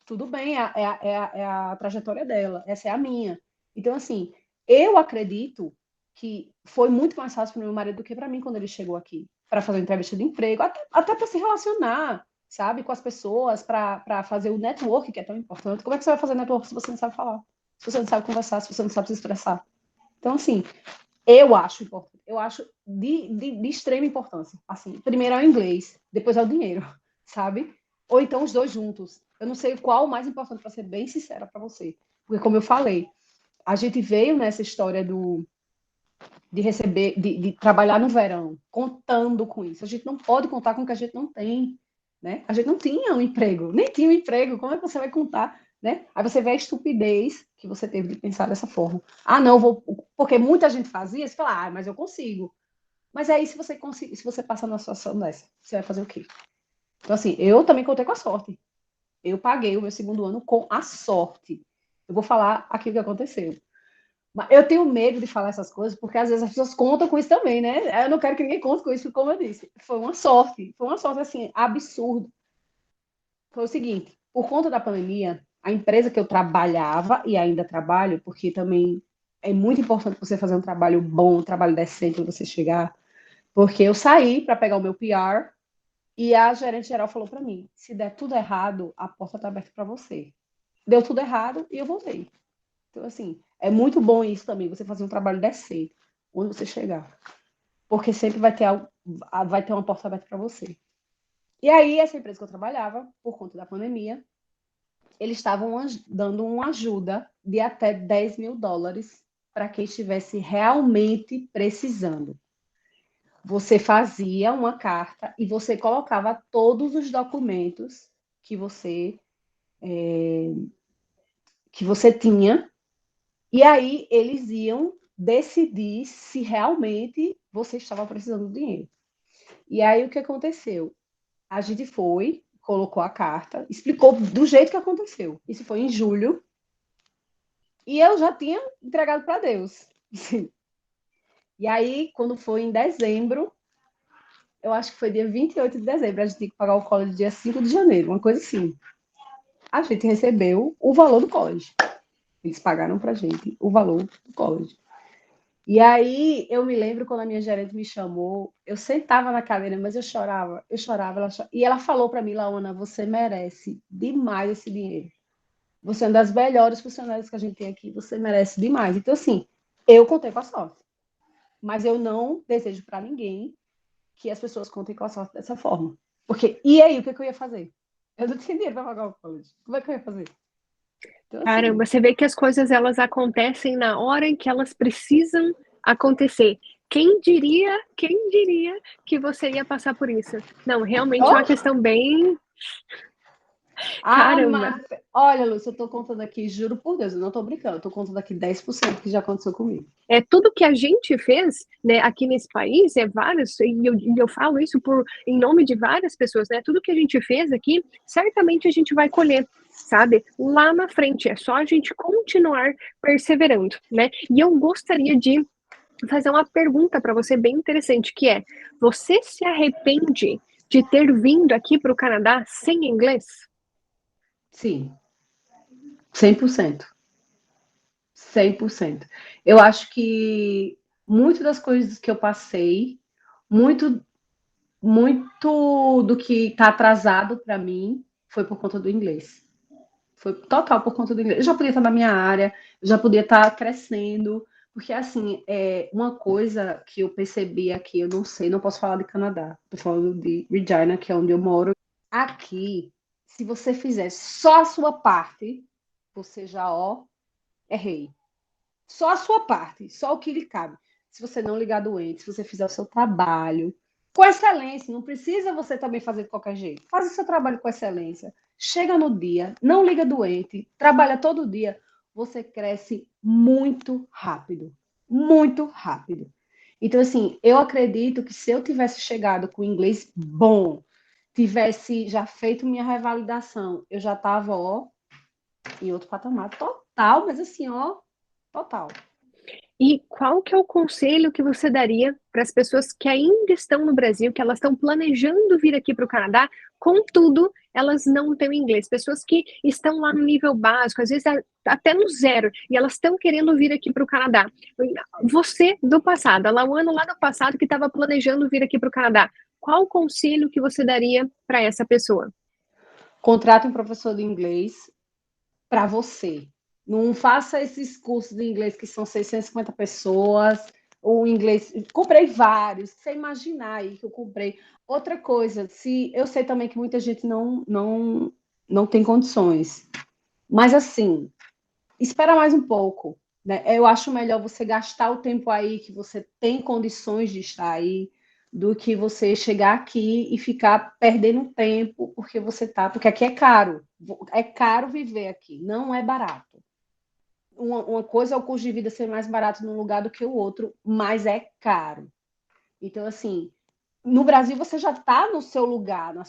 Tudo bem, é a trajetória dela, essa é a minha. Então, assim, eu acredito que foi muito mais fácil para o meu marido do que para mim quando ele chegou aqui, para fazer uma entrevista de emprego, até para se relacionar, sabe, com as pessoas, para fazer o network, que é tão importante. Como é que você vai fazer network se você não sabe falar? Se você não sabe conversar, se você não sabe se expressar? Então, assim, eu acho importante. Eu acho de extrema importância. Assim, primeiro é o inglês, depois é o dinheiro, sabe? Ou então os dois juntos. Eu não sei qual o mais importante, para ser bem sincera para você. Porque, como eu falei, a gente veio nessa história de receber, de trabalhar no verão, contando com isso. A gente não pode contar com o que a gente não tem, né? A gente não tinha um emprego, nem tinha um emprego. Como é que você vai contar, né? Aí você vê a estupidez que você teve de pensar dessa forma. Ah, não, vou... Porque muita gente fazia, você fala, mas eu consigo. Mas aí, se você conseguir, se você passar numa situação dessa, você vai fazer o quê? Então, assim, eu também contei com a sorte. Eu paguei o meu segundo ano com a sorte. Eu vou falar aqui o que aconteceu. Mas eu tenho medo de falar essas coisas, porque às vezes as pessoas contam com isso também, né? Eu não quero que ninguém conte com isso, como eu disse. Foi uma sorte, assim, absurda. Foi o seguinte, por conta da pandemia, a empresa que eu trabalhava, e ainda trabalho, porque também é muito importante você fazer um trabalho bom, um trabalho decente quando você chegar, porque eu saí para pegar o meu PR, e a gerente geral falou para mim, se der tudo errado, a porta está aberta para você. Deu tudo errado e eu voltei. Então, assim, é muito bom isso também, você fazer um trabalho decente, onde você chegar. Porque sempre vai ter uma porta aberta para você. E aí, essa empresa que eu trabalhava, por conta da pandemia, eles estavam dando uma ajuda de até $10.000 para quem estivesse realmente precisando. Você fazia uma carta e você colocava todos os documentos que você tinha. E aí eles iam decidir se realmente você estava precisando do dinheiro. E aí o que aconteceu? A gente foi, colocou a carta, explicou do jeito que aconteceu. Isso foi em julho. E eu já tinha entregado para Deus. E aí, quando foi em dezembro, eu acho que foi dia 28 de dezembro, a gente tinha que pagar o college dia 5 de janeiro, uma coisa assim. A gente recebeu o valor do college. Eles pagaram pra gente o valor do college. E aí, eu me lembro quando a minha gerente me chamou, eu sentava na cadeira, mas eu chorava. E ela falou para mim, Laona, você merece demais esse dinheiro. Você é uma das melhores funcionárias que a gente tem aqui, você merece demais. Então, assim, eu contei com a sorte. Mas eu não desejo para ninguém que as pessoas contem com a sorte dessa forma. Porque, e aí, o que eu ia fazer? Eu não tinha dinheiro para pagar o college. Como é que eu ia fazer? Então,
Caramba, você vê que as coisas elas acontecem na hora em que elas precisam acontecer. Quem diria que você ia passar por isso? Não, realmente é uma questão bem... Caramba.
Mas, olha, Lúcia, eu tô contando aqui, juro por Deus, eu não tô brincando, eu tô contando aqui 10% que já aconteceu comigo.
É tudo que a gente fez, né, aqui nesse país, é vários, e eu falo isso em nome de várias pessoas, né? Tudo que a gente fez aqui, certamente a gente vai colher, sabe? Lá na frente, é só a gente continuar perseverando, né? E eu gostaria de fazer uma pergunta para você bem interessante, que é: você se arrepende de ter vindo aqui para o Canadá sem inglês?
Sim, 100%. 100%. Eu acho que muito das coisas que eu passei, muito do que está atrasado para mim foi por conta do inglês. Foi total por conta do inglês. Eu já podia estar na minha área, eu já podia estar crescendo, porque assim, uma coisa que eu percebi aqui, eu não sei, não posso falar de Canadá, estou falando de Regina, que é onde eu moro. Aqui, se você fizer só a sua parte, você já, é rei. Só a sua parte, só o que lhe cabe. Se você não ligar doente, se você fizer o seu trabalho com excelência, não precisa você também fazer de qualquer jeito. Faz o seu trabalho com excelência. Chega no dia, não liga doente, trabalha todo dia, você cresce muito rápido. Muito rápido. Então, assim, eu acredito que se eu tivesse chegado com inglês bom, tivesse já feito minha revalidação, eu já estava, em outro patamar total, mas assim, total.
E qual que é o conselho que você daria para as pessoas que ainda estão no Brasil, que elas estão planejando vir aqui para o Canadá, contudo, elas não têm inglês? Pessoas que estão lá no nível básico, às vezes até no zero, e elas estão querendo vir aqui para o Canadá. Você do passado, a Lauana lá do passado que estava planejando vir aqui para o Canadá, qual o conselho que você daria para essa pessoa?
Contrate um professor de inglês para você. Não faça esses cursos de inglês que são 650 pessoas, ou inglês. Comprei vários, sem imaginar aí que eu comprei. Outra coisa, se eu sei também que muita gente não tem condições, mas assim, espera mais um pouco, né? Eu acho melhor você gastar o tempo aí que você tem condições de estar aí, do que você chegar aqui e ficar perdendo tempo porque aqui é caro viver aqui, não é barato. Uma coisa é o custo de vida ser mais barato num lugar do que o outro, mas é caro. Então, assim, no Brasil você já está no seu lugar, né,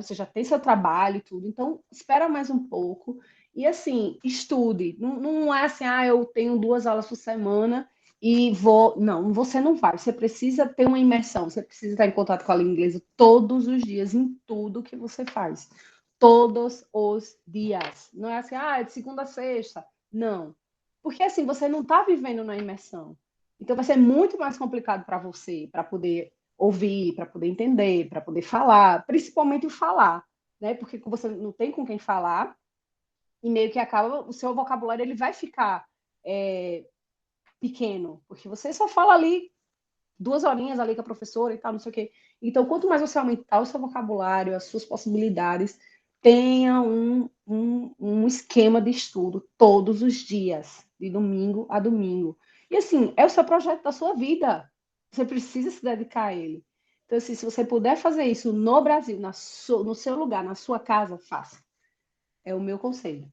você já tem seu trabalho e tudo, então espera mais um pouco e, assim, estude. Não é assim, eu tenho 2 aulas por semana e vou. Não, você não vai. Você precisa ter uma imersão, você precisa estar em contato com a língua inglesa todos os dias, em tudo que você faz. Todos os dias. Não é assim, é de segunda a sexta. Não. Porque, assim, você não está vivendo na imersão. Então vai ser muito mais complicado para você, para poder ouvir, para poder entender, para poder falar, principalmente o falar, né? Porque você não tem com quem falar e meio que acaba o seu vocabulário ele vai ficar pequeno, porque você só fala ali 2 horinhas ali com a professora e tal, não sei o quê. Então, quanto mais você aumentar o seu vocabulário, as suas possibilidades, tenha um esquema de estudo todos os dias, de domingo a domingo. E assim, é o seu projeto da sua vida. Você precisa se dedicar a ele. Então, assim, se você puder fazer isso no Brasil, no seu lugar, na sua casa, faça. É o meu conselho.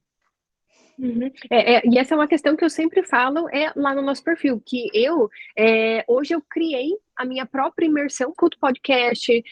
Uhum. E essa é uma questão que eu sempre falo lá no nosso perfil, que hoje eu criei a minha própria imersão, escuto podcast,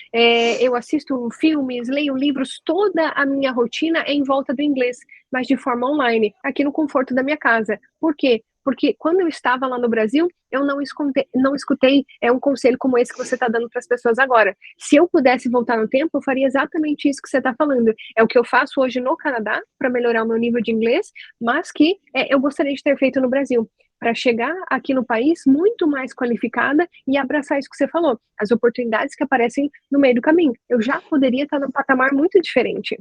eu assisto filmes, leio livros, toda a minha rotina é em volta do inglês, mas de forma online, aqui no conforto da minha casa. Por quê? Porque quando eu estava lá no Brasil, eu não escutei um conselho como esse que você está dando para as pessoas agora. Se eu pudesse voltar no tempo, eu faria exatamente isso que você está falando. É o que eu faço hoje no Canadá para melhorar o meu nível de inglês, mas que eu gostaria de ter feito no Brasil, para chegar aqui no país muito mais qualificada e abraçar isso que você falou, as oportunidades que aparecem no meio do caminho. Eu já poderia estar num patamar muito diferente.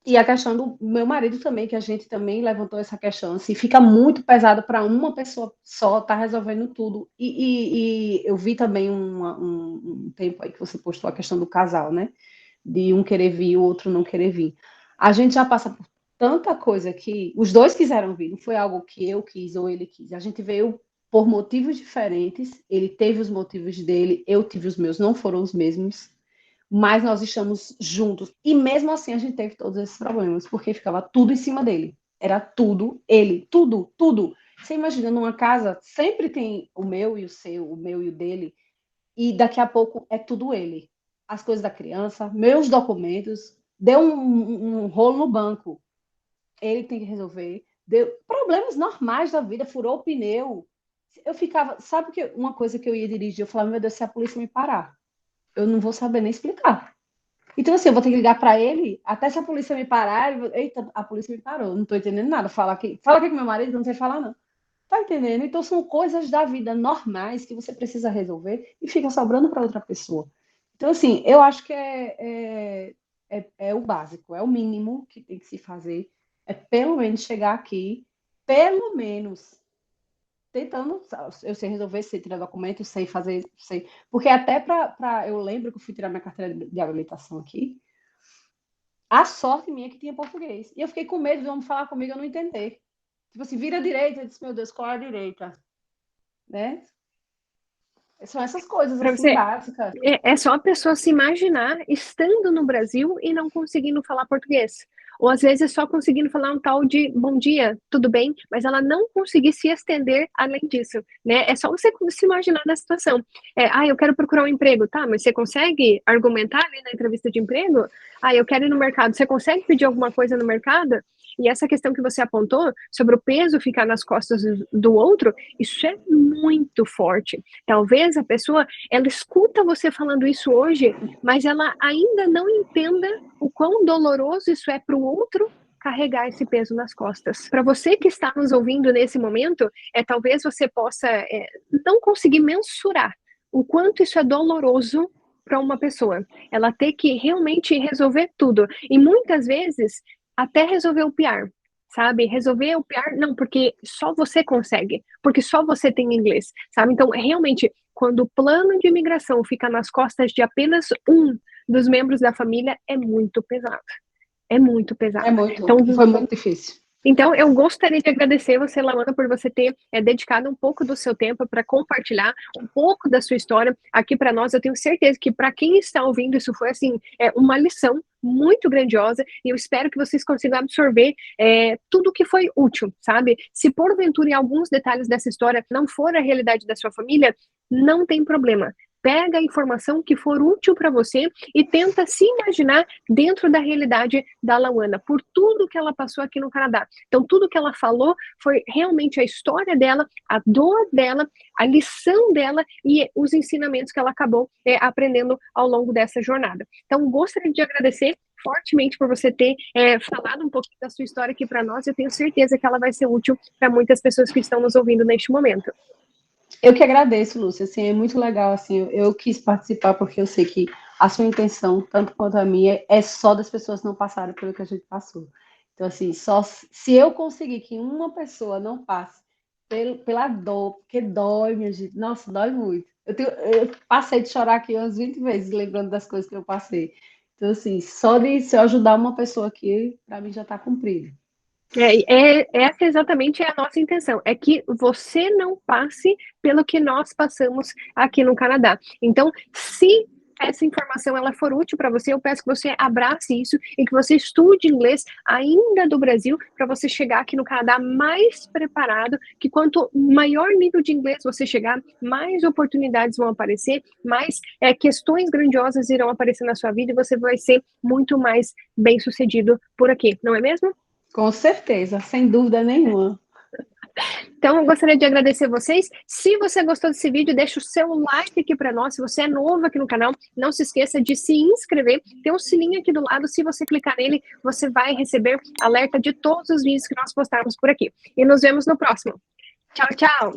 E a questão do meu marido também, que a gente também levantou essa questão, assim, fica muito pesado para uma pessoa só estar resolvendo tudo. E eu vi também um tempo aí que você postou a questão do casal, né? De um querer vir e o outro não querer vir. A gente já passa por tanta coisa que os dois quiseram vir, não foi algo que eu quis ou ele quis. A gente veio por motivos diferentes, ele teve os motivos dele, eu tive os meus, não foram os mesmos, mas nós estamos juntos. E mesmo assim a gente teve todos esses problemas, porque ficava tudo em cima dele. Era tudo ele, tudo, tudo. Você imagina, numa casa, sempre tem o meu e o seu, o meu e o dele, e daqui a pouco é tudo ele. As coisas da criança, meus documentos, deu um rolo no banco. Ele tem que resolver. Deu problemas normais da vida, furou o pneu. Eu ficava, sabe que uma coisa que eu ia dirigir, eu falava, meu Deus, se a polícia me parar, eu não vou saber nem explicar. Então, assim, eu vou ter que ligar para ele, até se a polícia me parar, eita, a polícia me parou, não estou entendendo nada. Fala aqui com meu marido, não sei falar, não. Tá entendendo? Então, são coisas da vida normais que você precisa resolver e fica sobrando para outra pessoa. Então, assim, eu acho que é o básico, é o mínimo que tem que se fazer, é pelo menos chegar aqui, pelo menos tentando, eu sei resolver, sei tirar documento, sei fazer, sei. Porque até eu lembro que eu fui tirar minha carteira de habilitação aqui, a sorte minha é que tinha português. E eu fiquei com medo de homem falar comigo e eu não entender. Tipo assim, vira à direita, eu disse, meu Deus, qual é a direita? Né? São essas coisas
Pra
assim
você,
básicas.
é só a pessoa se imaginar estando no Brasil e não conseguindo falar português. Ou às vezes só conseguindo falar um tal de bom dia, tudo bem, mas ela não conseguir se estender além disso, né? É só você se imaginar na situação. Eu quero procurar um emprego, tá? Mas você consegue argumentar ali na entrevista de emprego? Eu quero ir no mercado, você consegue pedir alguma coisa no mercado? E essa questão que você apontou sobre o peso ficar nas costas do outro, isso é muito forte. Talvez a pessoa, ela escuta você falando isso hoje, mas ela ainda não entenda o quão doloroso isso é para o outro carregar esse peso nas costas. Para você que está nos ouvindo nesse momento, talvez você possa não conseguir mensurar o quanto isso é doloroso para uma pessoa. Ela ter que realmente resolver tudo. E muitas vezes, até resolver o pior. sabe? Resolver o PR, não, porque só você consegue, porque só você tem inglês, sabe? Então, realmente, quando o plano de imigração fica nas costas de apenas um dos membros da família, é muito pesado. É muito pesado.
É muito,
Então,
foi muito difícil.
Então, eu gostaria de agradecer você, Lawana, por você ter dedicado um pouco do seu tempo para compartilhar um pouco da sua história aqui para nós. Eu tenho certeza que para quem está ouvindo, isso foi assim, uma lição muito grandiosa, e eu espero que vocês consigam absorver tudo que foi útil, sabe? Se porventura em alguns detalhes dessa história não for a realidade da sua família, não tem problema. Pega a informação que for útil para você e tenta se imaginar dentro da realidade da Lawana, por tudo que ela passou aqui no Canadá. Então, tudo que ela falou foi realmente a história dela, a dor dela, a lição dela e os ensinamentos que ela acabou aprendendo ao longo dessa jornada. Então, gostaria de agradecer fortemente por você ter falado um pouquinho da sua história aqui para nós. Eu tenho certeza que ela vai ser útil para muitas pessoas que estão nos ouvindo neste momento.
Eu que agradeço, Lúcia, assim, é muito legal, assim, eu quis participar porque eu sei que a sua intenção, tanto quanto a minha, é só das pessoas não passarem pelo que a gente passou. Então, assim, só se eu conseguir que uma pessoa não passe pela dor, porque dói, minha gente, nossa, dói muito. Eu passei de chorar aqui umas 20 vezes, lembrando das coisas que eu passei. Então, assim, só de se eu ajudar uma pessoa aqui, para mim já está cumprido.
Essa exatamente é a nossa intenção, é que você não passe pelo que nós passamos aqui no Canadá. Então, se essa informação ela for útil para você, eu peço que você abrace isso e que você estude inglês ainda do Brasil, para você chegar aqui no Canadá mais preparado, que quanto maior nível de inglês você chegar, mais oportunidades vão aparecer, mais questões grandiosas irão aparecer na sua vida e você vai ser muito mais bem-sucedido por aqui, não é mesmo?
Com certeza, sem dúvida nenhuma.
Então, eu gostaria de agradecer vocês. Se você gostou desse vídeo, deixa o seu like aqui para nós. Se você é novo aqui no canal, não se esqueça de se inscrever. Tem um sininho aqui do lado. Se você clicar nele, você vai receber alerta de todos os vídeos que nós postarmos por aqui. E nos vemos no próximo. Tchau, tchau!